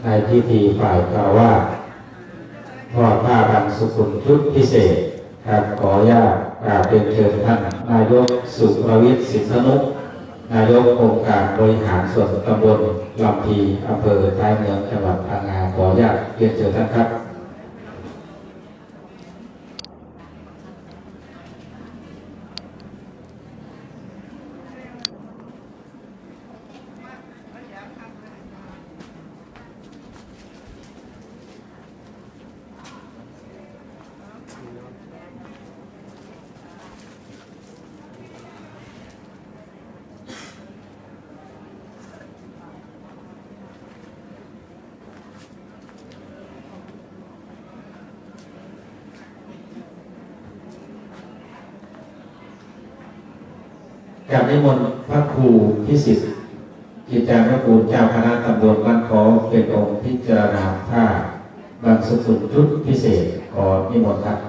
ในพิธีฝ่ายคารวะทอดผ้าบางสุขุนชุดพิเศษครับขออนุญาตกราบเรียนเชิญท่านนายกสุรวิทย์สินธนุนายกองค์การบริหารส่วนตำบลลำพีอำเภอท้ายเมืองจังหวัดพังงาขออนุญาตเรียนเชิญท่านครับกับนิมนต์พระครูพิสิทธิ์กิจจานุกูลเจ้าคณะตำบลบ้านขอเป็นองค์พิจารณาผ้าบางสุขุนชุดพิเศษขอนิมนต์ครับ